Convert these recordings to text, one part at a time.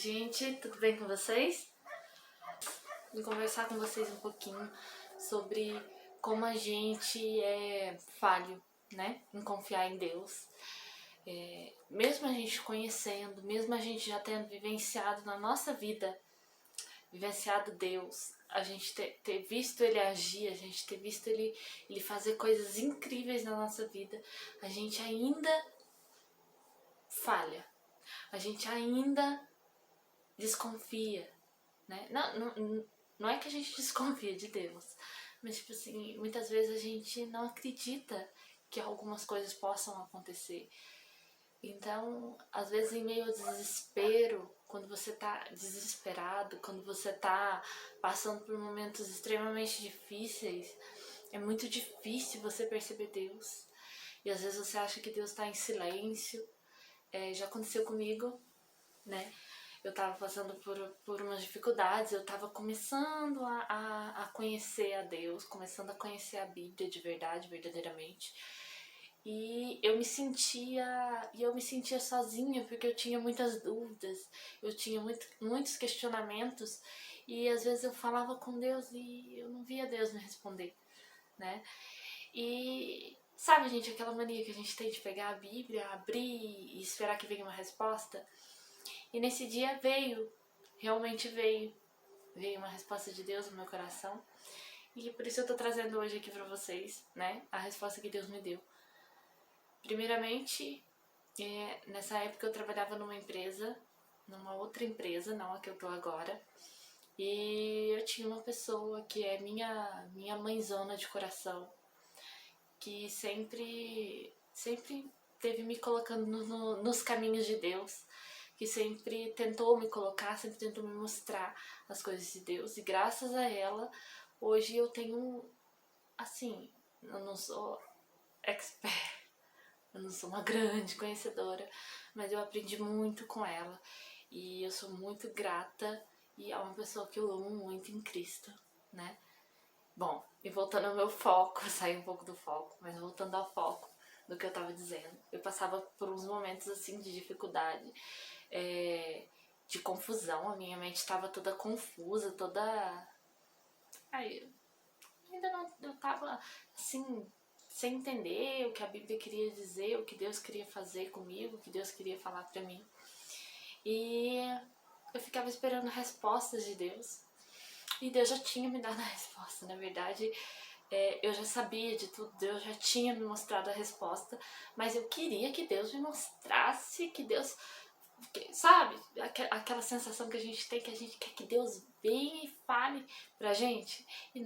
gente, tudo bem com vocês? Vou conversar com vocês um pouquinho sobre como a gente é falho, né? Em confiar em Deus. Mesmo a gente conhecendo, mesmo a gente já tendo vivenciado na nossa vida, vivenciado Deus, a gente ter visto Ele agir, a gente ter visto Ele fazer coisas incríveis na nossa vida, a gente ainda falha, a gente ainda desconfia, né? Não é que a gente desconfia de Deus, mas tipo assim, muitas vezes a gente não acredita que algumas coisas possam acontecer. Então, às vezes em meio ao desespero, quando você tá desesperado, quando você tá passando por momentos extremamente difíceis, é muito difícil você perceber Deus. E às vezes você acha que Deus tá em silêncio. Já aconteceu comigo, né? Eu tava passando por umas dificuldades, eu tava começando a conhecer a Deus, começando a conhecer a Bíblia de verdade, verdadeiramente. E eu me sentia sozinha, porque eu tinha muitas dúvidas, eu tinha muitos questionamentos, e às vezes eu falava com Deus e eu não via Deus me responder, né? E sabe, gente, aquela mania que a gente tem de pegar a Bíblia, abrir e esperar que venha uma resposta? E nesse dia realmente veio uma resposta de Deus no meu coração. E por isso eu tô trazendo hoje aqui pra vocês, né, a resposta que Deus me deu. Primeiramente, nessa época eu trabalhava numa outra empresa, não a que eu tô agora. E eu tinha uma pessoa que é minha mãezona de coração, que sempre teve me colocando nos caminhos de Deus, que sempre tentou me colocar, sempre tentou me mostrar as coisas de Deus. E graças a ela, hoje eu tenho, assim, eu não sou expert, eu não sou uma grande conhecedora, mas eu aprendi muito com ela. E eu sou muito grata e é uma pessoa que eu amo muito em Cristo, né? Bom, e voltando ao meu foco, saí um pouco do foco, mas voltando ao foco do que eu tava dizendo. Eu passava por uns momentos assim de dificuldade, de confusão, a minha mente estava toda confusa, toda... Ai, ainda não, eu tava assim, sem entender o que a Bíblia queria dizer, o que Deus queria fazer comigo, o que Deus queria falar pra mim. E eu ficava esperando respostas de Deus. E Deus já tinha me dado a resposta, na verdade, eu já sabia de tudo, Deus já tinha me mostrado a resposta, mas eu queria que Deus me mostrasse, que Deus, sabe, aquela sensação que a gente tem, que a gente quer que Deus venha e fale pra gente, e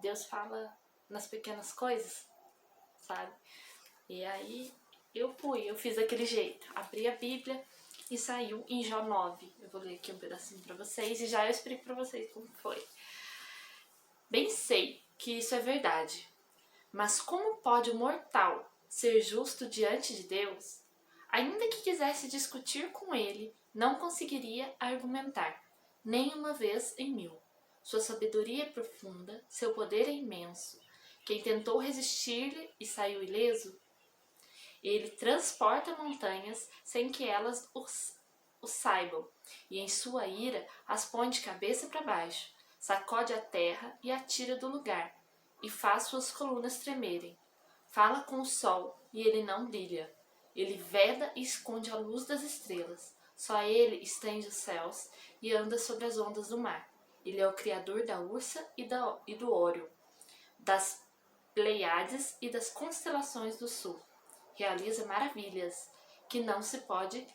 Deus fala nas pequenas coisas, sabe? E aí eu fiz daquele jeito, abri a Bíblia e saiu em Jó 9. Eu vou ler aqui um pedacinho pra vocês e já eu explico pra vocês como foi. Bem sei que isso é verdade, mas como pode o mortal ser justo diante de Deus? Ainda que quisesse discutir com ele, não conseguiria argumentar, nem uma vez em 1000. Sua sabedoria é profunda, seu poder é imenso. Quem tentou resistir-lhe e saiu ileso? Ele transporta montanhas sem que elas o saibam, e em sua ira as põe de cabeça para baixo, sacode a terra e a tira do lugar, e faz suas colunas tremerem. Fala com o sol, e ele não brilha. Ele veda e esconde a luz das estrelas. Só ele estende os céus e anda sobre as ondas do mar. Ele é o criador da Ursa e do Órion, das Pleiades e das constelações do sul. Realiza maravilhas que não se pode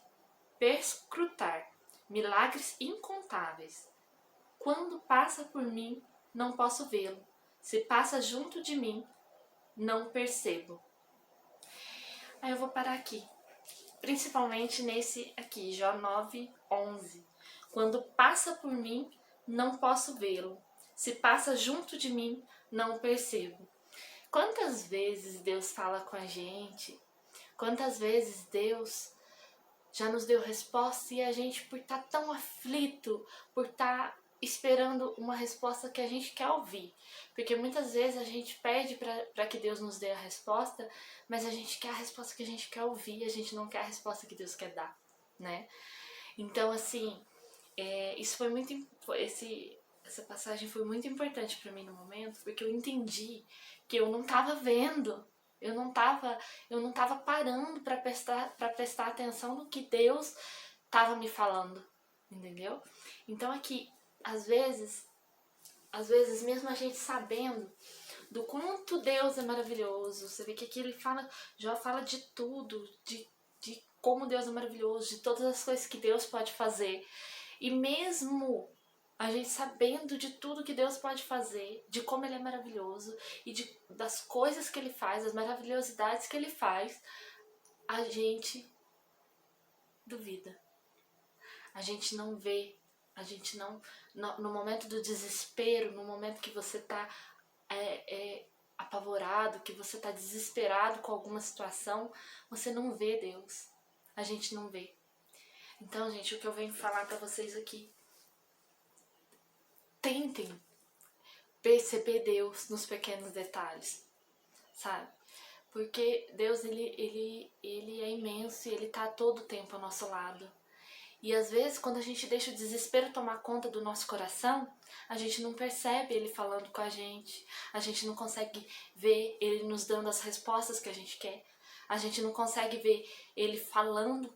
perscrutar, milagres incontáveis. Quando passa por mim, não posso vê-lo. Se passa junto de mim, não percebo. Aí eu vou parar aqui, principalmente nesse aqui, Jó 9:11. Quando passa por mim, não posso vê-lo. Se passa junto de mim, não percebo. Quantas vezes Deus fala com a gente? Quantas vezes Deus já nos deu resposta e a gente, por estar tão aflito, por estar esperando uma resposta que a gente quer ouvir. Porque muitas vezes a gente pede para que Deus nos dê a resposta, mas a gente quer a resposta que a gente quer ouvir, a gente não quer a resposta que Deus quer dar, né? Então, assim, Isso foi muito... Essa passagem foi muito importante pra mim no momento, porque eu entendi que eu não tava vendo, eu não tava parando pra prestar atenção no que Deus tava me falando, entendeu? Então aqui, às vezes mesmo a gente sabendo do quanto Deus é maravilhoso, você vê que aqui ele fala, Jó fala de tudo, de como Deus é maravilhoso, de todas as coisas que Deus pode fazer. E mesmo a gente sabendo de tudo que Deus pode fazer, de como Ele é maravilhoso e das coisas que Ele faz, das maravilhosidades que Ele faz, a gente duvida. A gente não vê, a gente não... No momento do desespero, no momento que você tá apavorado, que você tá desesperado com alguma situação, você não vê Deus. A gente não vê. Então, gente, o que eu venho falar pra vocês aqui: tentem perceber Deus nos pequenos detalhes, sabe? Porque Deus, ele é imenso e Ele tá todo o tempo ao nosso lado. E às vezes, quando a gente deixa o desespero tomar conta do nosso coração, a gente não percebe Ele falando com a gente não consegue ver Ele nos dando as respostas que a gente quer, a gente não consegue ver Ele falando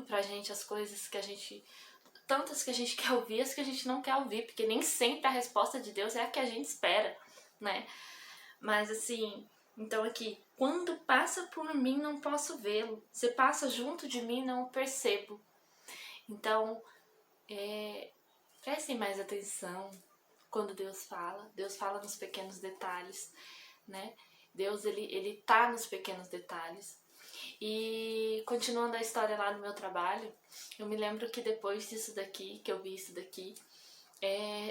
pra gente as coisas que a gente... tantas que a gente quer ouvir, as que a gente não quer ouvir, porque nem sempre a resposta de Deus é a que a gente espera, né? Mas assim, então aqui, quando passa por mim não posso vê-lo, se passa junto de mim não o percebo. Então, prestem mais atenção quando Deus fala nos pequenos detalhes, né? Deus, ele tá nos pequenos detalhes. E continuando a história lá no meu trabalho, eu me lembro que depois disso daqui, que eu vi isso daqui,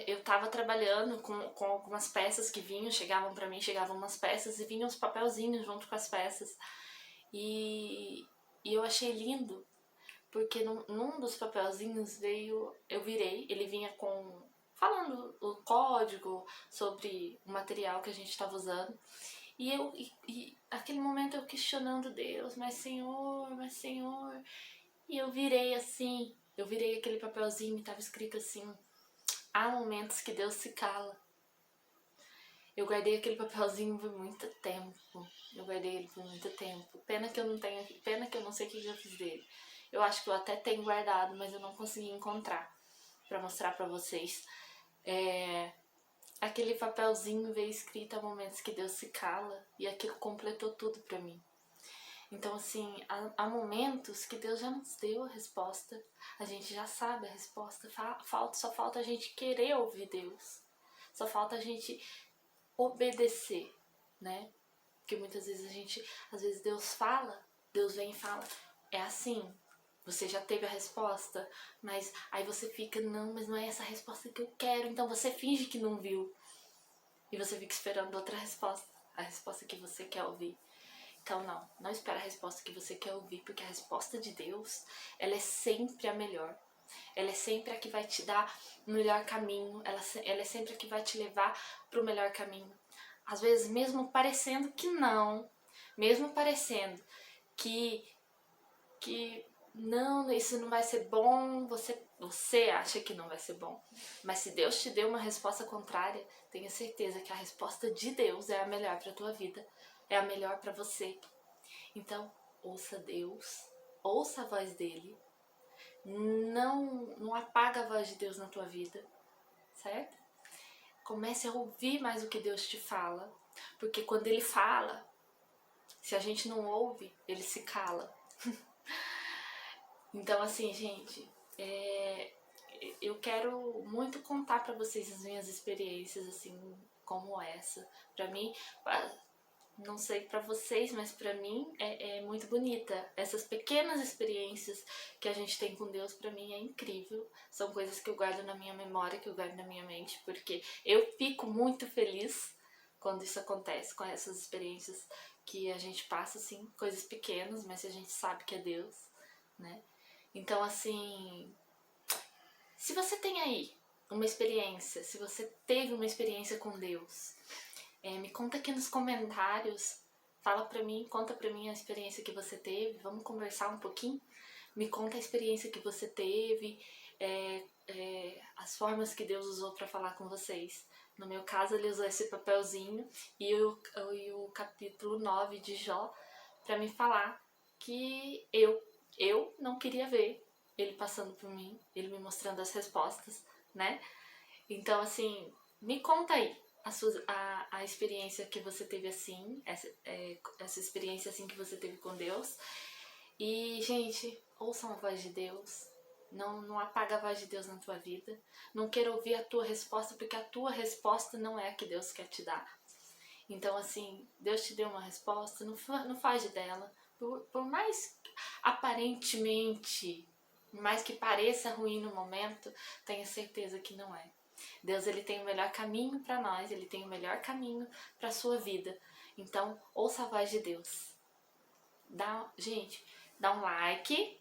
eu tava trabalhando com algumas peças que chegavam pra mim, chegavam umas peças e vinham os papelzinhos junto com as peças. E eu achei lindo, porque num dos papelzinhos eu virei, ele vinha falando o código sobre o material que a gente estava usando. E naquele momento eu questionando Deus, mas Senhor. E eu virei assim, eu virei aquele papelzinho e tava escrito assim: há momentos que Deus se cala. Eu guardei aquele papelzinho por muito tempo. Eu guardei ele por muito tempo. Pena que eu não sei o que eu fiz dele. Eu acho que eu até tenho guardado, mas eu não consegui encontrar pra mostrar pra vocês. Aquele papelzinho veio escrito: há momentos que Deus se cala, e aquilo completou tudo pra mim. Então, assim, há momentos que Deus já nos deu a resposta, a gente já sabe a resposta, só falta a gente querer ouvir Deus, só falta a gente obedecer, né? Porque muitas vezes às vezes Deus vem e fala: é assim, você já teve a resposta, mas aí você fica: não, mas não é essa a resposta que eu quero, então você finge que não viu. E você fica esperando outra resposta, a resposta que você quer ouvir. Então não espera a resposta que você quer ouvir, porque a resposta de Deus, ela é sempre a melhor. Ela é sempre a que vai te dar o melhor caminho, ela é sempre a que vai te levar para o melhor caminho. Às vezes, mesmo parecendo que não, mesmo parecendo que não, isso não vai ser bom, você acha que não vai ser bom. Mas se Deus te deu uma resposta contrária, tenha certeza que a resposta de Deus é a melhor para a tua vida, é a melhor para você. Então, ouça Deus, ouça a voz dele, não apaga a voz de Deus na tua vida, certo? Comece a ouvir mais o que Deus te fala, porque quando ele fala, se a gente não ouve, ele se cala. Então, assim, gente, eu quero muito contar pra vocês as minhas experiências, assim, como essa. Pra mim, não sei pra vocês, mas pra mim é muito bonita. Essas pequenas experiências que a gente tem com Deus, pra mim é incrível. São coisas que eu guardo na minha memória, que eu guardo na minha mente, porque eu fico muito feliz quando isso acontece, com essas experiências que a gente passa, assim, coisas pequenas, mas a gente sabe que é Deus, né? Então, assim, se você tem aí uma experiência, se você teve uma experiência com Deus, me conta aqui nos comentários, fala pra mim, conta pra mim a experiência que você teve, vamos conversar um pouquinho, me conta a experiência que você teve, as formas que Deus usou para falar com vocês. No meu caso, ele usou esse papelzinho e o capítulo 9 de Jó para me falar que eu não queria ver ele passando por mim, ele me mostrando as respostas, né? Então, assim, me conta aí a experiência que você teve assim, essa experiência assim que você teve com Deus. E, gente, ouçam a voz de Deus. Não apaga a voz de Deus na tua vida. Não queira ouvir a tua resposta, porque a tua resposta não é a que Deus quer te dar. Então, assim, Deus te deu uma resposta, não faz dela. Por mais aparentemente, por mais que pareça ruim no momento, tenha certeza que não é. Deus, ele tem o melhor caminho para nós, ele tem o melhor caminho para a sua vida. Então, ouça a voz de Deus. Gente, dá um like,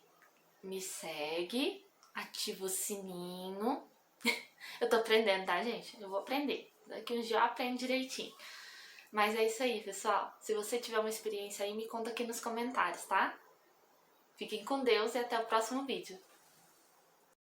me segue, ativa o sininho. Eu tô aprendendo, tá, gente? Eu vou aprender. Daqui uns dias eu aprendo direitinho. Mas é isso aí, pessoal. Se você tiver uma experiência aí, me conta aqui nos comentários, tá? Fiquem com Deus e até o próximo vídeo.